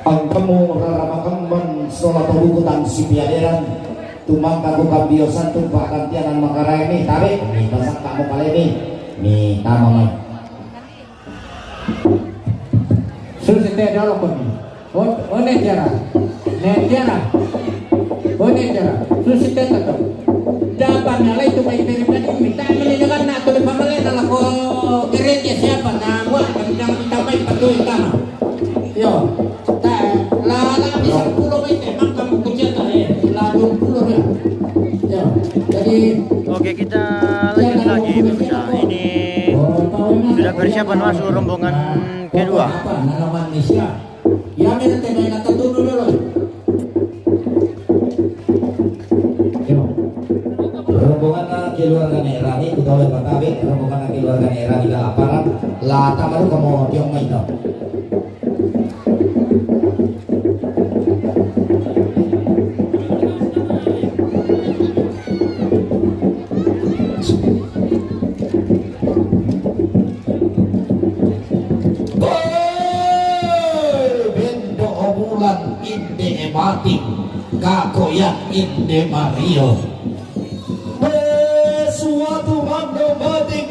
Pangkamu raramakang sholat hukutan si biaderan tumang kaku kabiosan tumpah kantianan makara ini tarik nih basak kamu kali ini nih tamamai sulit dalo ko ni one jara sulit tato dapat nalay itu may perimen minta menunjukkan na tuloy pamalit na ko gereja siapa na wa kita may patuloy tama yo lala bisa pulau itu makam kecil lalu pulau ya. Jadi oke, kita lanjut lagi pemirsa. Ini sudah persiapan masuk rombongan kedua. Nama Malaysia. Ya nanti nak tentu dulu. rombongan keluarga Nera ini utawa Patabe rombongan keluarga Nera di Galaparan lah tamaru kamu tiong maito. Mati kakoyak inde Mario suatu mando mati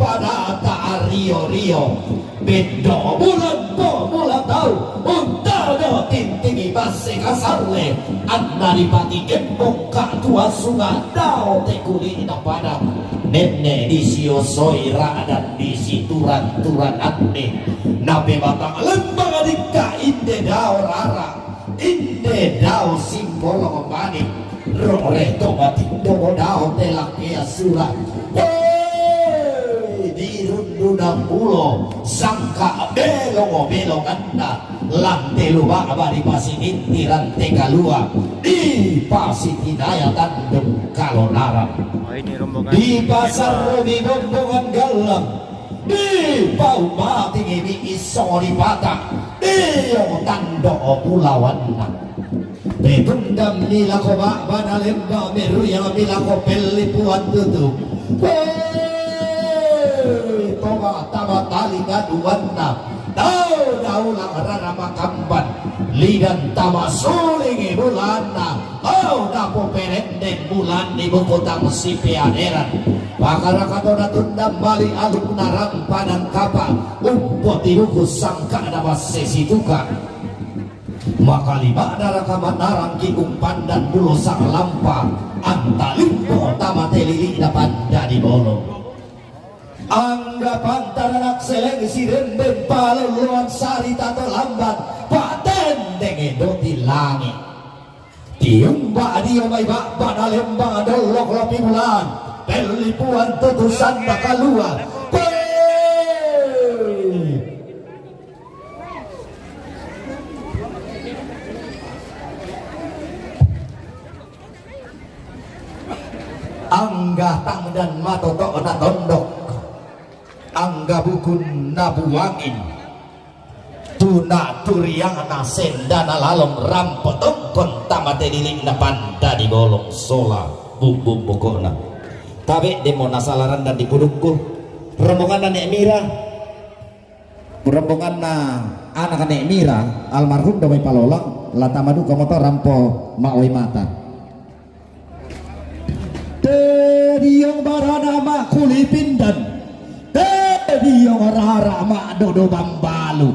pada ta rio bendo bulan po bulan tau untado tintingi basse kasarle andari pati gembong tua sunga dao te kuli ina pada nene di sio soira dan di situran anne nabe batang lembang adika inde dao rara inde dao simbolo kembali rore tobat domo dao telak ya surat di rundunang pulo sangka belong anda lantai luba abadi pasi intiran teka lua di pasi tidaya tandem kalau narap di pasar robi rombongan galang di bau mati ngibi iso di patah di yang tando pulauan bebendam nila ko ba banalemba meru yang bila ko pelipuan tutup toba taba tali gaduanna daw lang rana makamban lidan tama sulingi bulanna dapo perendeng bulan di bukutang si piaderan pakara katona tundam bali aluk narang padang kapal umpot di buku sangka dapat sesi tukar maka lima daraka manarang kikung pandan bulu sang lampa antalimbo tama telili dapat dari bolong anggapan taranak seleng sirenden paluluan sari tato lambat paten dengedo di langit tiumba dia may bakba na lembang adolok lopi bulan pelipuan tutusan bakaluan angga tang dan matotok na tondok angga bukun nabuangin tuna turiang na sendana lalong rampotongkon tamate diling na panda di bolong sola bubuk bukona tabe demo nasalaran dan dipudukku rombongan na Nek Mira rombongan na anak Nek Mira almarhum damai palolang latamadu komoto rampo maoi mata Tediong barana mak kulipindan Tediong rara mak dodo bambalu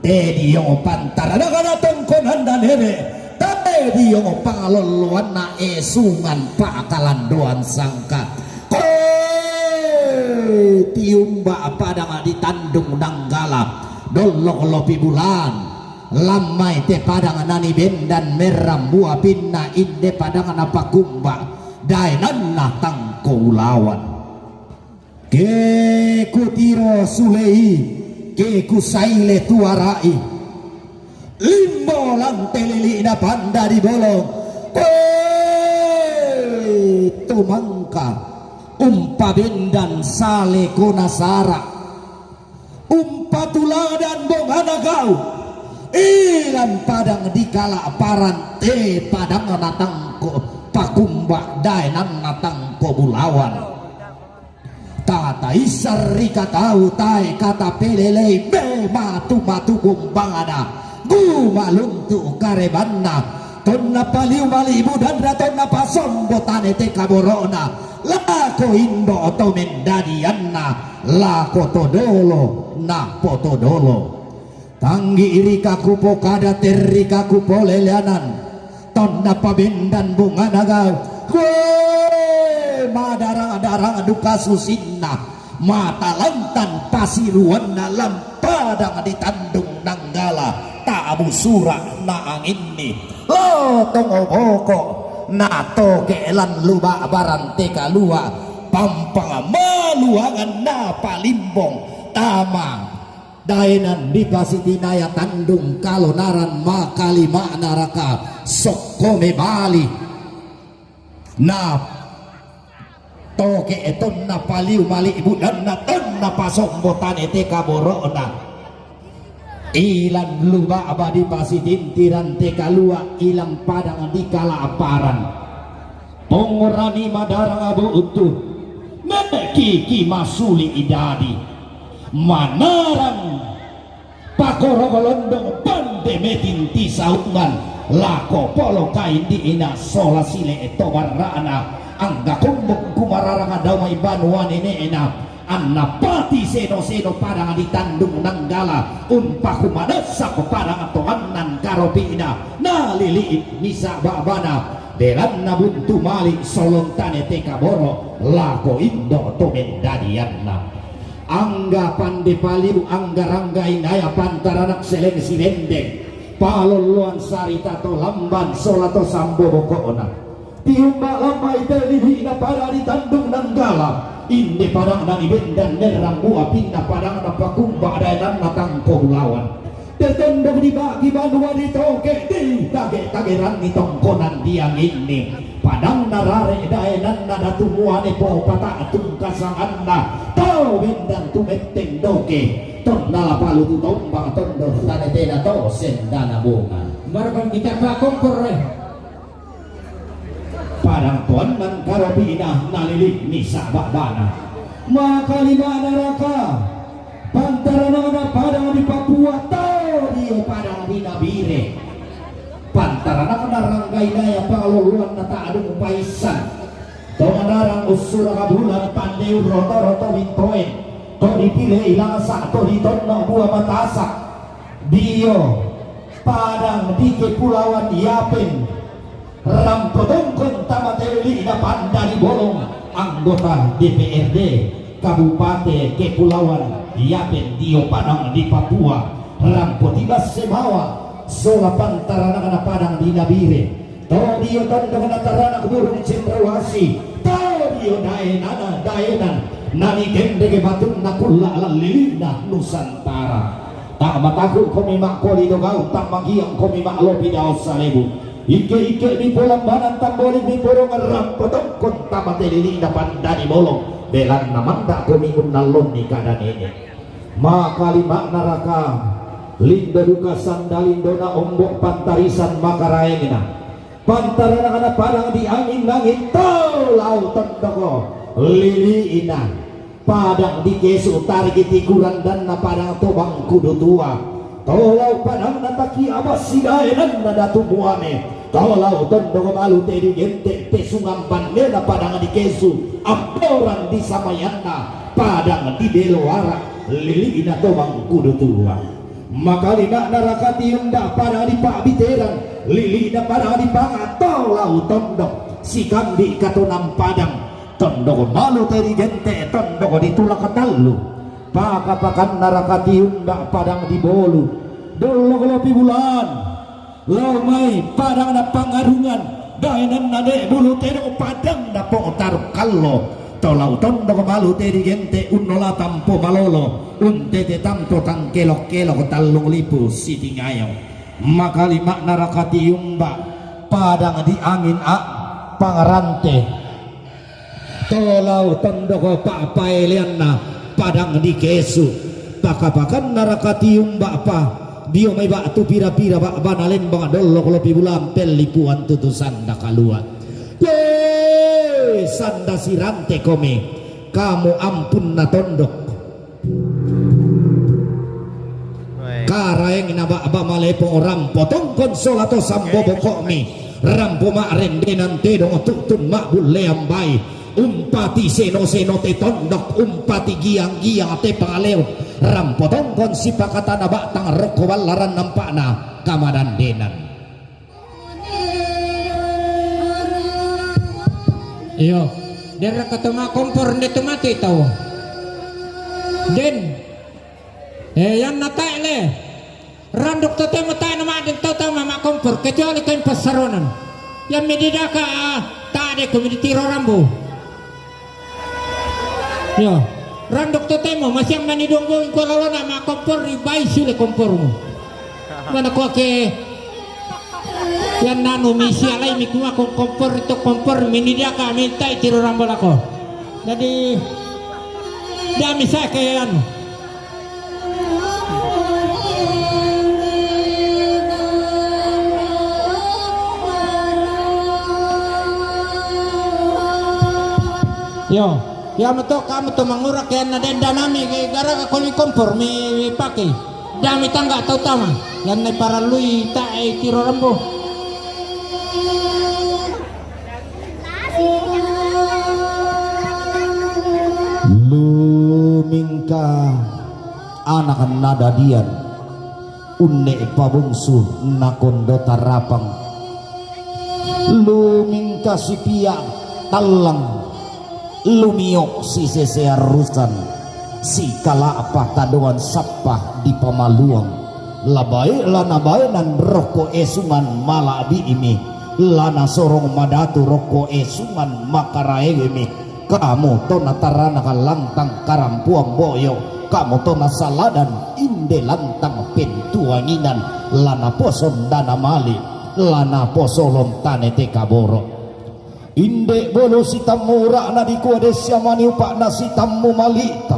Tediong pantara nakana tongkonan dan hebe Tediong paloluan na esungan pakalan doan sangka Tiumba padang di tandung nanggala dolok lopi bulan lamai te padang nani bendan meram buah pinna inde padang apa kumba dainan natang lawan ke kutiro sulei ke kusaile tuarai limbo lang telili na panda di bolong tumangka umpa bendan sale konasara umpa tuladan bongana gau ilan padang dikala paran te padang natang pakumba dainan natang kobulawan Tata isari katau tai kata pelele be matu kumbangana gumaluntu karebanna tonna paliu malibu dan ratonna pasombo tane te kaborona lako indo to mendadianna lako todolo na potodolo tanggi irika kupo kada terika kupo leleanan tonna pabendan bunga naga madara-dara duka susinna mata lantan pasiruan dalam padang ditandung nanggala tabu surah na angin ni lo tongo boko na togelan luba barante kalua pampang maluangan na palimbong tamang dainan dipasitinaya tandung kalonaran makalima naraka sokome bali na toke eton na paliu mali ibu dan na ton na pasombo tane te kaborona ilan luba abadi pasidintiran te kalua ilang padang di kalaparan pongorani madarang abu utuh kiki masuli idadi manarang pakorogolondong pande metinti saungan lako polo kain di ina sola sile eto barana angga kumbuk kumararang adamay banuan ini ena anna pati seno-seno padang ditandung nanggala unpa kumadasak padang atoanan karopina naliliit misa babana delan na buntu mali solong tane teka boro lako indo to mendadianna angga pande paliu angga rangga inaya pantaranak seleng silendeng paloluan sarita to lamban solato sambo bokona tiumba lama itelihi na para ditandung nanggala inde padang nani bendan nerang buah pindah padang na pakumba dan natangko lawan tertendang dibagi banua ditoke di tage-tageran ni tongkonan diang ini padang narare daenan nada tumuane po pata tungkasang anda tau bendan tumeteng doke tonna palu tu tombang tondo tane tena to sendana bunga Marban kita pakongkor padang tuan man karabina nalilik nisa babana maka lima neraka pantarana padang di Papua tau dia padang di Nabire pantarana naranggai daya pangaluluan nata adung paisan tonganarang usura kabulan pandeu roto-roto wintoen to dipilih ilang satu di tono buah matasak dio padang di kepulauan Yapen rampodongkon tamateli na panda di bolong anggota DPRD Kabupaten Kepulauan Yapen dio padang di Papua rampotibas semawa sola pantarana kana padang di Nabire to dio tanda kana tarana kubur di Cendrawasih to dio daenan nani gendege batun nakulla lalilina Nusantara tak mataku komi makoli dogau tak magiang komi maklopi daos salebu ike di polambanan tambolik di borongan rampotong konta mateli na pandani bolong belan namanda komi unnalon ni kadan ini maka lima naraka linda duka sandalindona ombok pantarisan makaraengina pantarana kana padang di angin langit tau lau tondoko liliina padang di kesu targi tikuran dan na padang tobang kudu tua tolau padang nataki abas sidaenan na datumuane tolau tondoko malu tedi gente pesungam bandena padang di kesu amporan di samayana padang di deloara liliina tobang kudu tua maka lina naraka tiunda padang di pak biteran liliina padang di pangat tolau tondok sikam di katonam padang tondoko malu teri gente tondoko ditulak katalu pakapakan naraka tiunda padang di bolu dolo kelopi bulan lomai padang na pangarungan daenan nade bulu tero padang na potar kallo tolau tondoko malu teri gente unola tampo malolo unte te tamto tang kelok talung lipu sitingayo maka lima naraka tiunda padang di angin pangarante tolau tondoko papaelianna padang di kesu pakapakan narakatium pa dio may batu pira-pira banalen bang dollo kolopi bulan pelipuan tutusan da kalua sanda sirante kome kamu ampun na tondok karaeng inaba malepo rampo tong konsolato sambo bokok mi rampo maren denante dong tutun makbul leambay umpati seno te tondok umpati giang te pangaleo rampo tong konsipakata na batang roko walaran nampakna kamadan denan. Iyo, dera katuma kompor nito mati tau. Den, yan natai le. Randuk to temo tayo na madin tau mama kompor kecuali kain pasaronan. Yang medida ka tade komiti rambo. Yo, randuk to temo masih yang manidonggo ko lolo na ma kompor ribai sule kompormu. Mana ko ke yan nano misi alay mi kuma kung kompor itu kompor minidia ka minta itiro rambol ako jadi dami saya kayak ano yo ya kamu to mangurak yan na denda nami kay gara ka kuli kompor mi pakai dami tangga tau tama yan na para lui ta itiro rambo. Lumingka anak nada dian unne pabungsu nakondo tarapang lumingka si pia talang lumio si sesearusan si kala apa tadoan sapah di pamaluang labai lana bayanan roko esungan malabi ini lana sorong madatu roko esungan makaraegemi kamu to natarana lantang karampuang boyo kamu to nasaladan inde lantang pentuanginan lana poson dana mali lana posolon tane te kaboro inde bolo sitamura na di kuade siamani upak na sitamu malita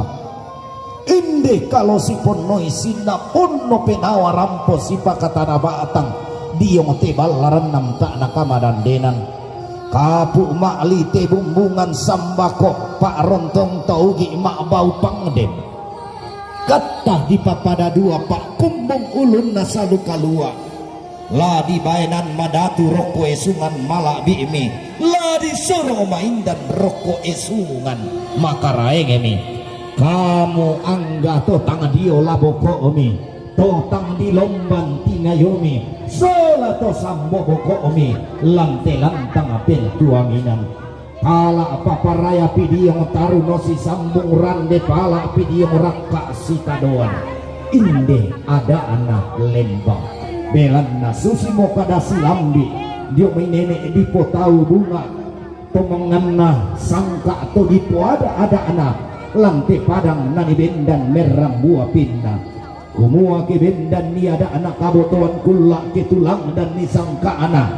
inde kalau si ponoi sina onno penawa rampo si pakatana batang diong te balaran nam tak nakamadan denan kapu makli te bumbungan sambako pak rontong taugi mak bau pangdem kata di papada dua pak kumbung ulun nasalu kalua la di bayanan madatu roko esungan malak bimi la di soro maindan roko esungan makaraeng emi kamu angga to tang dio laboko omi to tang di lomban tingayomi sola to sambo boko omi lante lantang apel tuanginan kala paparaya pidiong taruno si sambung rande pala pidiong rakka si tadoan inde ada anak lembang belanna susimo kada silambi dio may nenek dipo tahu bunga tomenganna sangka to dipo ada anak lante padang nani bendan merang buah pinna kumua ke bendan ni ada anak kabotoan kulak ke tulang dan ni sangka anak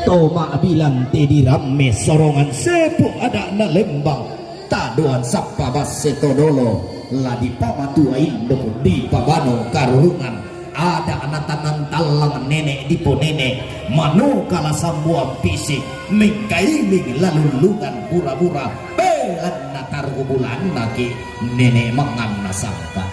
toma bilan te dirame sorongan sepu ada anak lembang tadoan sapa basse todolo la di pamatu indo di pabano karungan ada anak tanang talang nenek dipo nenek manu kala sambuang fisik mengkailing lalulungan pura-pura belan natar bulan naki nenek mangan nasangka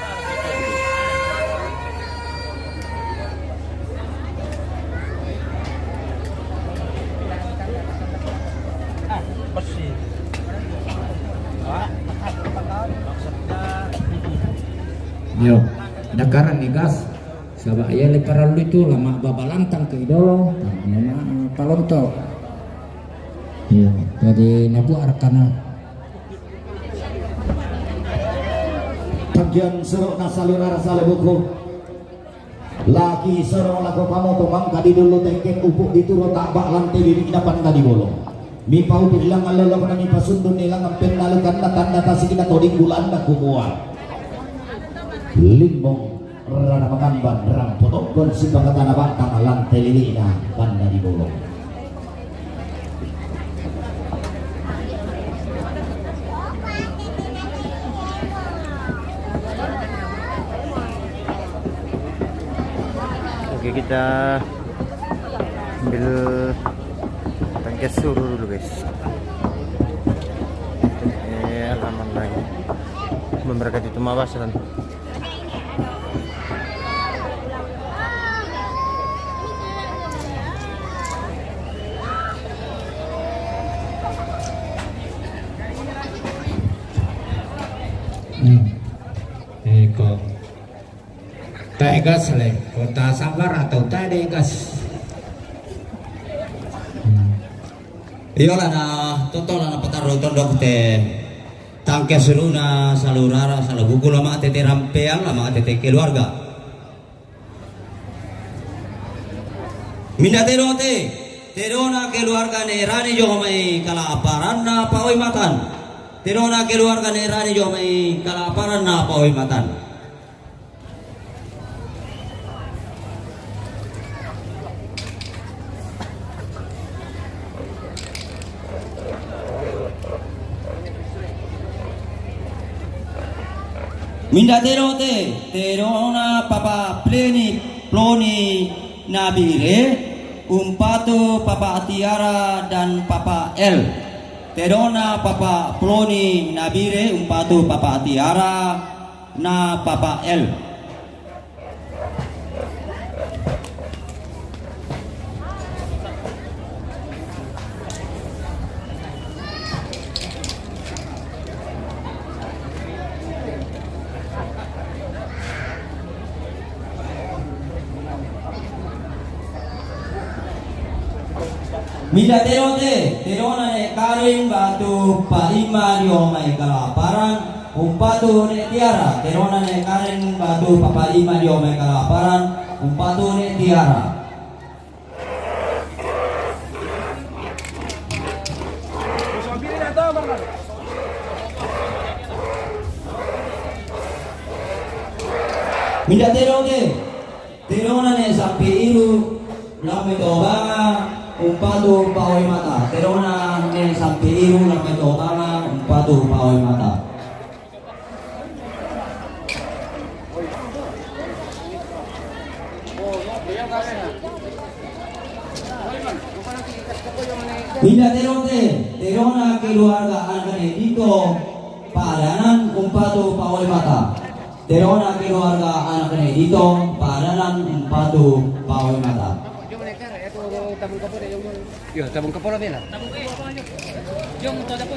yo nakaran nih gas sabak ya leparan lu itu lama babalantang ke idolo nama palonto yo jadi nabu arkana bagian serok nasalura rasa buku laki serok laku kamu tomang kadi dulu tengkeng upuk dituro tabak lantai diri dapat tadi bolong mi pau bilang alolo kana mi pasundun nilang ampen nalukan tanda tasik kita toding bulan dak kumua limbong rana makamban rang potokon si pakatana batang lantai lilina banda di bolong Oke, kita ambil tangkis suruh dulu guys. lagi. Memberkati tumawasan. Iko tegas le kota sabar atau tegas iyolah na totoo na napataro tondok te tangke suluna salurara salabugo lama tete rampeang lama tete keluarga minda terote terona keluarga ne rani jo mai kalaparan na paoi makan terona keluarga ne rani jo mai kalaparan na paoi makan minda terote terona papa ploni nabire umpatu papa Tiara dan papa L terona papa ploni nabire umpatu papa Tiara na papa L Minda terote, terona ne karin batu paima dio mai kalaparan, umpatu ne Tiara, terona ne karin batu papa ima dio mai kalaparan, umpatu ne Tiara. Minda terote, terona ne sampai iru, lame tobanga. Umpatu paoi mata, terona ne sampai iru sampai tobanga, umpatu paoi mata. Bila terote, terona keluarga anak dito padanan umpatu paoi mata. Terona keluarga anak dito padanan umpatu paoi mata. Yo, tabung kapal bela. Tabung kapal aja. Jom tada pun.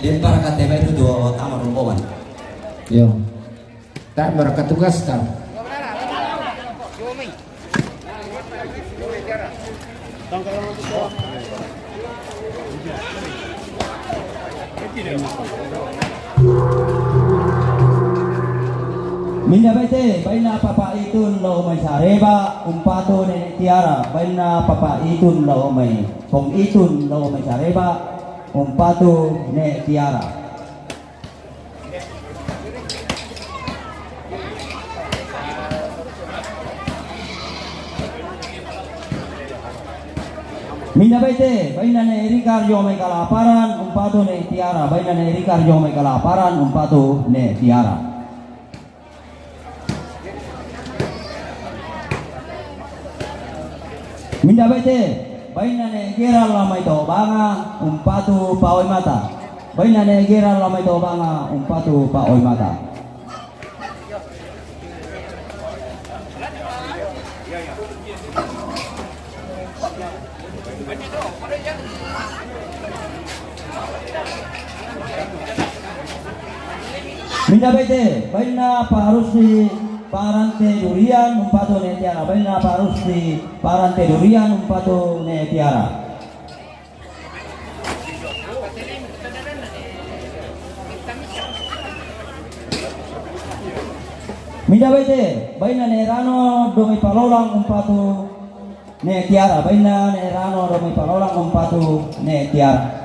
Di barakat teba itu dua taman rombongan. yo tak berkat tugas tak Minda bete, baina papa itun lo may sareba, umpato ne Tiara, baina papa itun lo may, kung itun lo may sareba, umpato ne Tiara. Minda bete, baina ne Ricardo may kalaparan, umpato ne Tiara, baina ne Ricardo may kalaparan, umpato ne Tiara. Minda bete, baina ne gera lamai to banga, umpatu paoi mata. Baina ne gera lamai to banga, umpatu paoi mata. Minda bete, baina harus di parante durian umpatu ne Tiara, baina harus di parante durian umpatu ne Tiara. Minda bete, baina ne rano domi palolang umpatu ne Tiara, baina ne rano domi palolang umpatu ne Tiara.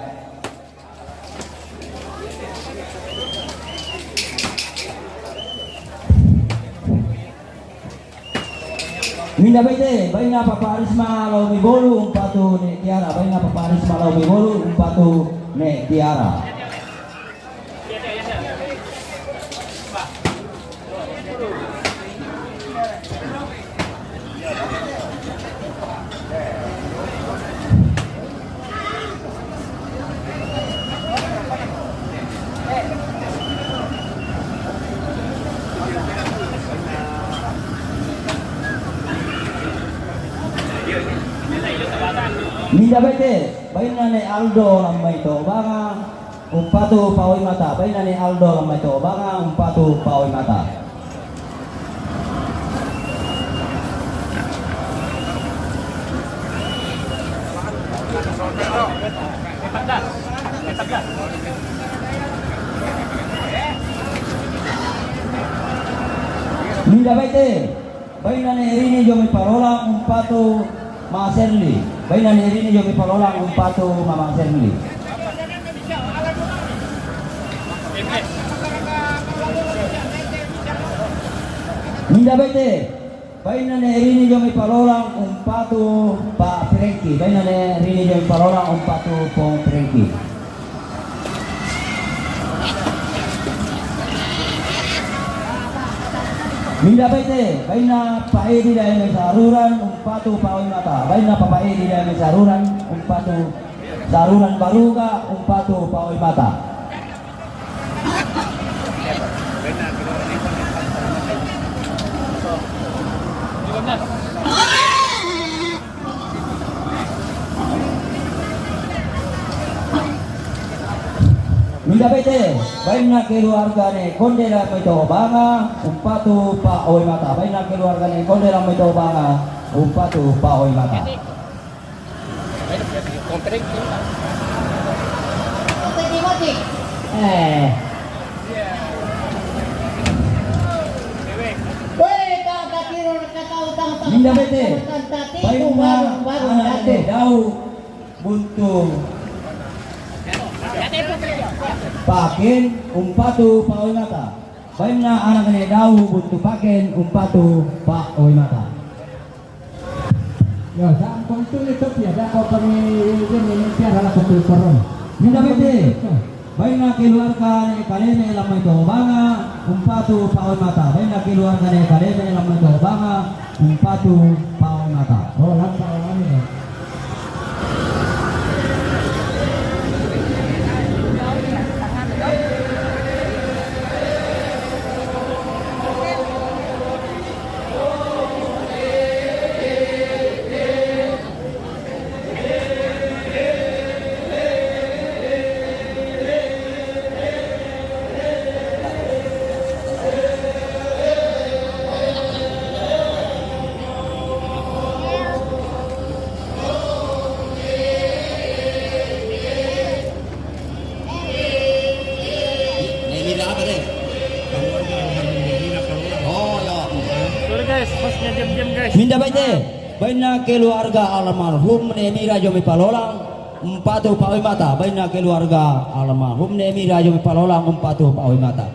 Minda bete, baina papa Arisma lau mi bolu umpatu ne Tiara, baina papa Arisma lau mi bolu umpatu ne Tiara. Minda bete, baina ne Aldo lambai to banga, umpatu pawai mata. Baina ne Aldo lambai to banga, umpatu pawai mata. Minda bete, baina ne Erini jomi parola, umpatu Ma Serli. Baina ne Erini jomi parola, umpatu Mama Serli. Minda bete, baina ne Erini jomi parola, umpatu Pa Franky. Baina ne Erini jomi parola, umpatu Pong Franky. Minda bete, baina Pak Edi dan saruran, umpatu Pak mata. Baina Pak Edi dan saruran, umpatu saruran baruga, umpatu Pak mata. Minda bete, baina keluargane kondela meto banga, umpatu Pak Oi mata. Baina keluargane kondela meto banga, umpatu Pak Oi mata. Minda bete, baina anakane dau buntu pakin umpatu Pak Oi mata. Baina anakane dau buntu pakin umpatu Pak Oi mata. Ya, sampun itu biasa kok ini tiada betul koron. Minda bete, baina keluargane kalene lamai to banga, umpatu Pak Oi mata. Baina keluargane kalene lamai to banga, umpatu Pak Oi mata. Oh, lantai ini. Minda bete, baina keluarga almarhum Nemira Jomi Palolang, umpatu Pak Oi mata. Baina keluarga almarhum Nemira Jomi Palolang, umpatu Pak Oi mata.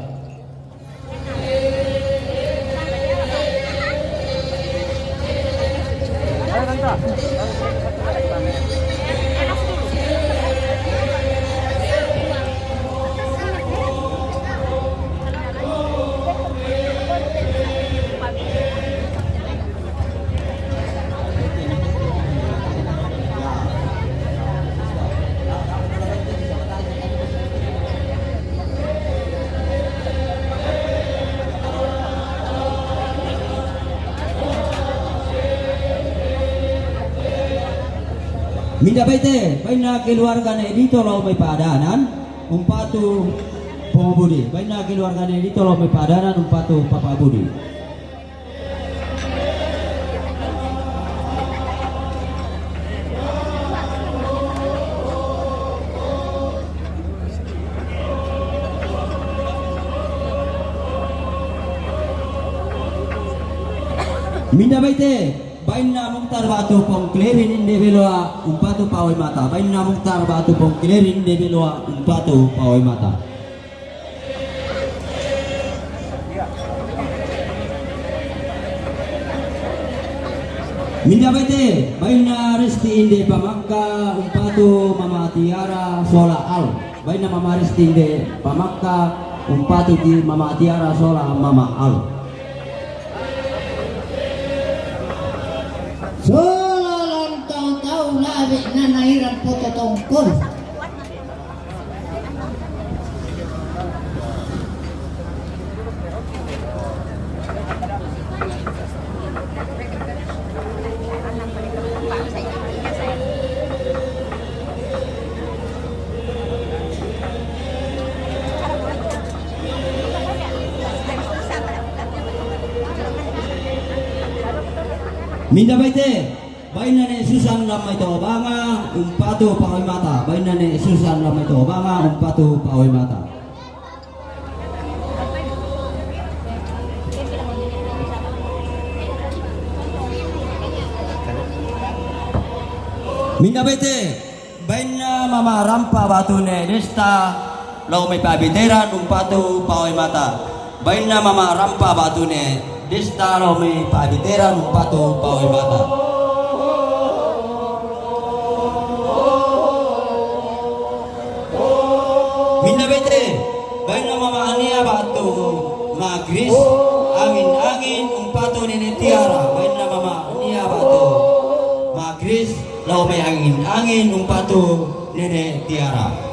Minda bete, baina keluargane Edito lo mai padanan, umpatu Papa Budi. Baina keluargane Edito lo mai padanan, umpatu Papa Budi. Minda bete, baina Mukhtar batu pong klerin inde beloa umpatu Pak Oi mata. Baina Mukhtar batu pong klerin inde beloa umpatu Pak Oi mata. Minda bete, baina Resti inde Pamakka umpatu Mama Tiara Sola Al. Baina Mama Resti inde Pamakka umpatu di Mama Tiara Sola Mama Al. Sololong tong-tong labi na nahirap po totongkol. Minda baite, baina ne susan lamai to banga, umpatu pawai mata. Baina ne susan lamai to banga, umpatu pawai mata. Minda baite, baina mama rampa batu ne desta, lau mai pabiteran umpatu pawai mata. Baina mama rampa batu ne desta lau mai pabiteran umpatu pawai mata. Minda bete, baina mama ania batu magris, angin umpatu nene tiara. Baina mama ania batu magris, lau may angin umpatu nene tiara.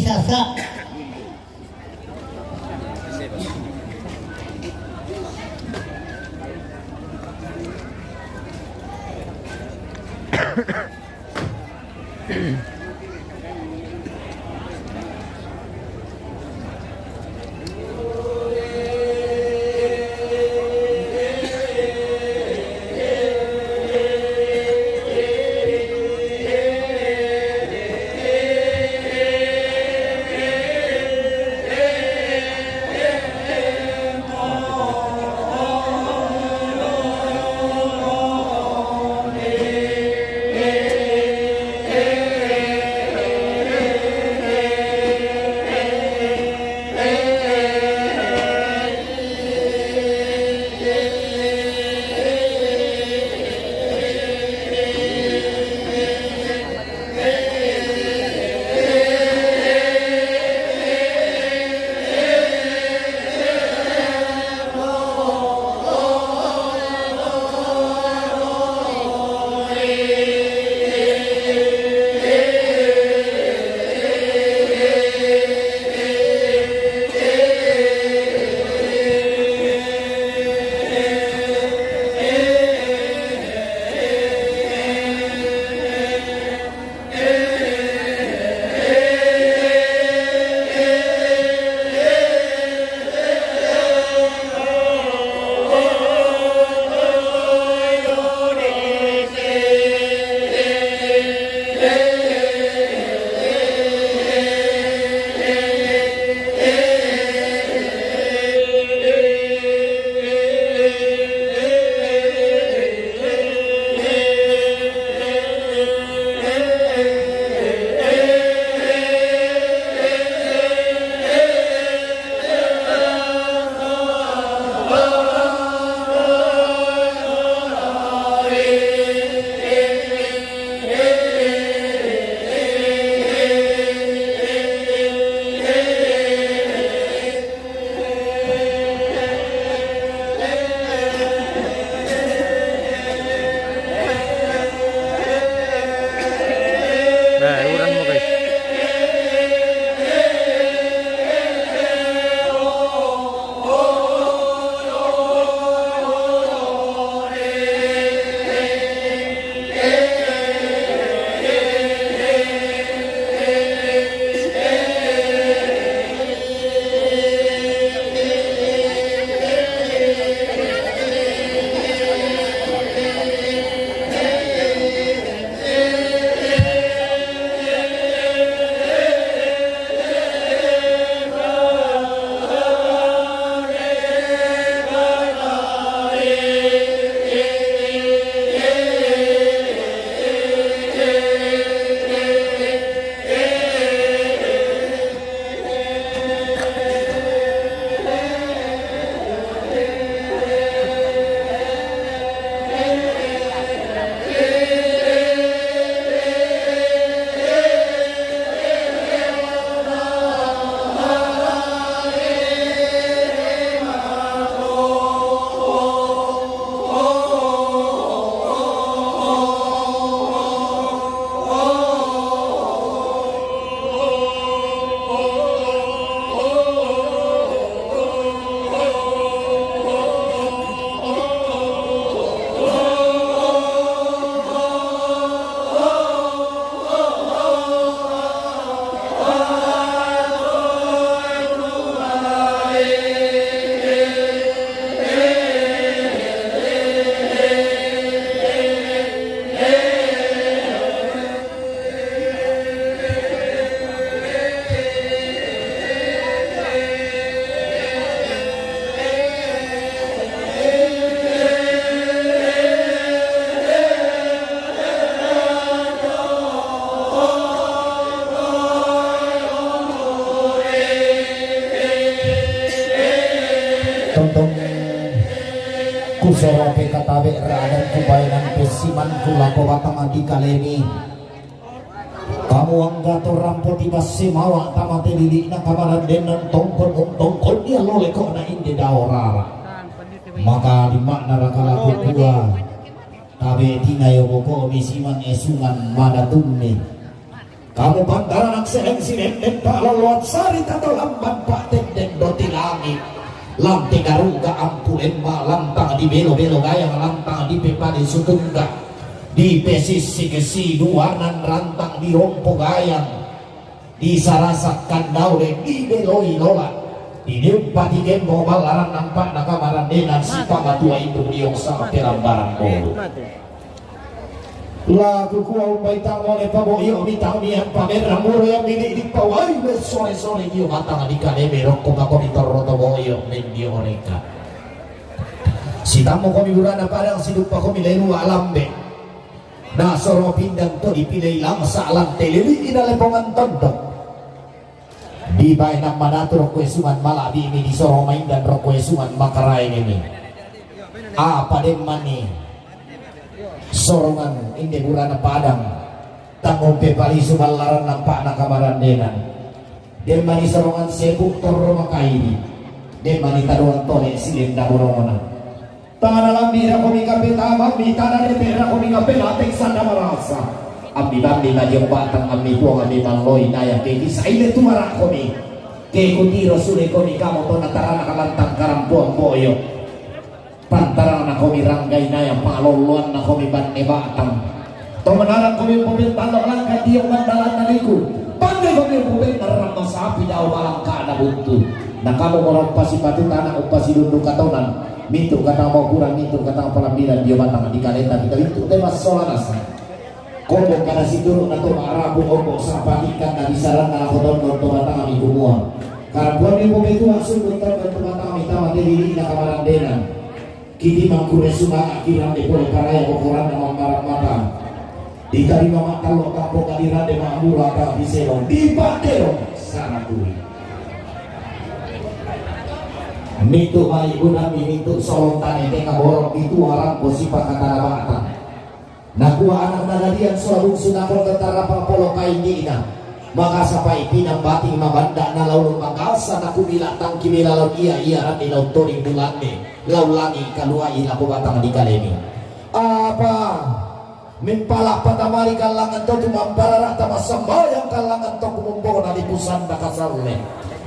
sasa. Tontong kusoro ke katabe radan kubayanan pesiman kulako batang di kalemi. Kamu anggato rampo tiba semawa tamate lili na kamaran denan tongkol dia lole kok na inde daorara. Maka di makna rakala kukua tabe tingay boko misiman esungan madatumne. Kamu pantaran akselensi den paloluat sari tato lamban pak den doti langit. Lam tegaruga ampulen malam tang di belo-belo gayang lantang di pepade sutungga di pesisi kesi duanan rantang di rompo gayang di sarasak kandaure di beloi lola di nempa di gembo malaran nampak nakamaran denan si pamatua itu diong sama perambaran bolu lagu kuau baitang oleh paboyo mitang niang pamerang muro yang ini di pawai sore-sore dia matang di kademe rokok kako di toroto boyo men dia mereka si tamu kami burana padang sidup pa kami lenu alambe na soro pindang to dipilay lang sa alam telili inalepongan tondok di bayi nang manato rokwe suman malabi ini di soro main dan rokwe suman makaray ini apa den mani sorongan inde burana padang tanggung pepali sumalaran nampak nakamaran denan demani sorongan sebuk torro makaini demani taduan tole silin daburona tangan alambi rakomi kape tamam mi tanah depe rakomi kape latek sana marasa ambi bambi na diong batang ambi tuang ambi manloi naya keki saile tumara komi ke kutiro sule komi kamu to natarana kalantang karampuang boyo pantarang na komi ranggay na yang paloluan na komi ban batang to menarang komi pupil talok lang kadiyo mandalan na liku pandai komi pupil narang masapi daw malang ka na buntu na kamu morompa si patu tanah upa si dundu katonan mintu kata mau kurang mintu kata palambilan dia batang di kaleta kita itu temas sola nasa kobo kada si turun na to marabu obo sapatikan na disaran na kodon to batang ami kumua karena buat ni pupil tu langsung bentar to batang ami tamat diri na kamaran denan kini mangkure sumaka kirang de pole karaya kokoran na mamarak mata diterima mata lo kapok kadiran de mamula ka biselo di patero sana tui mitu mai gunami mitu solontane teka borok itu orang posipa kata mata nakua anak nagalian suarung sunapol tentara papolo kaini ina maka sapai pinang bating mabanda na laulung mangkalsa na kumila tangki milalau iya rati lau toring bulane laulangi kaluai laku batang di kalemi apa mimpalak patamari kalangan to tumampara rata masambayang kalangan to kumumbona di pusanda kasarle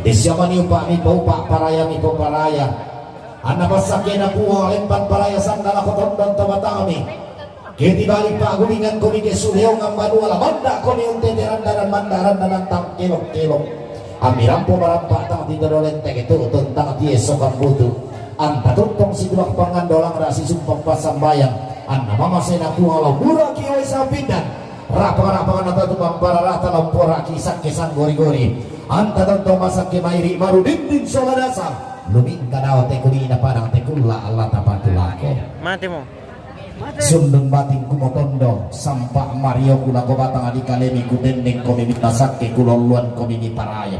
desiaman upa mi paupa paraya mi paraya anak pasakena puwa lempan paraya sandala kotondon tabatami keti balik pak gulingan komi ke suleo ngambadu ala banda komi unte derandaran mandaran dan tang kelok amirampo marampak tang tidolente itu tentang tie sokan butuh anta tuntong si dua pangandolang rasi sumpah pasambayang anna mama sena kuala murah kiwai sapindan rapangan atau tumpang para rata lampora kisah kesan gori-gori anta tuntong masak kemairi maru dinding soladasa lumin kadawa tekulina padang tekulla Allah tapatulako mati mo sundeng bating kumotondo sampak Mario kulago batang adikalemi kudendeng komi mitasak ke kuloluan komi paraya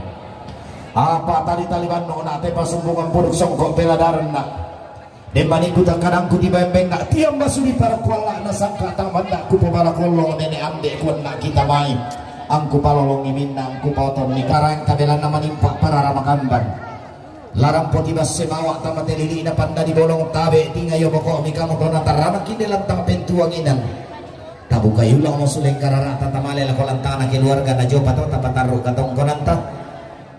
apa tali-taliban no nate pasumbungan puruk songkok peladaran nak dembani kuda kadangku di bembeng nak tiam basuri para kuala na sangka taman nak ku pemala kolong nenek amde kuan nak kita main angku palolong iminang ku pauton ni karang kabelan nama nimpak para ramakamban larang poti bas semawa tamat lili na panda di bolong tabe tingayo boko mi kamu dona tarama kindelan tang pentuang inan tabu kayu lang mo suleng kararata tamale la kolantana keluarga na jopa to tapataru katong konanta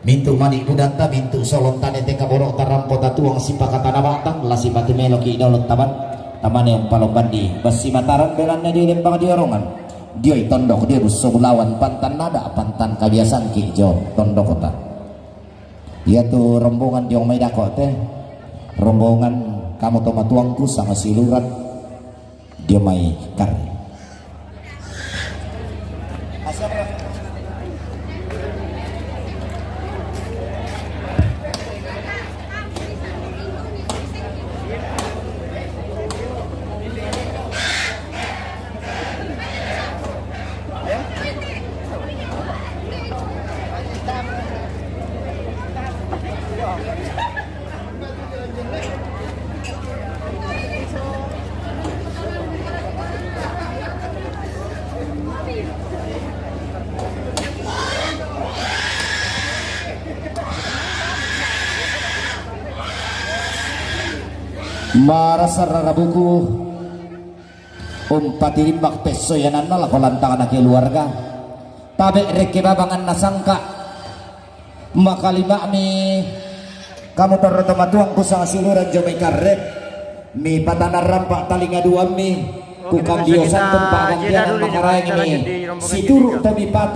mintu mani budanta mintu solontane teka borok tarampo tatuang sipakata na batang la sipati meloki idolot taban tamane yang palobandi basi mataran belannya di lembang diorongan dia tondok dia rusuh lawan pantan nada pantan kebiasaan ki jo tondok kota dia tuh rombongan diong may dako teh rombongan kamu toma tuangku sama siluran dia may kari marasarara buku umpatirimbak peso yanan na lantangan na keluarga tabe reke babangan nasangka makalima mi kamu terrotomatuang ku sang suluran jomay karep mi patanar rampak talinga dua mi ku kambiosan tumpah kanggianan makarayang mi si turu tomi patu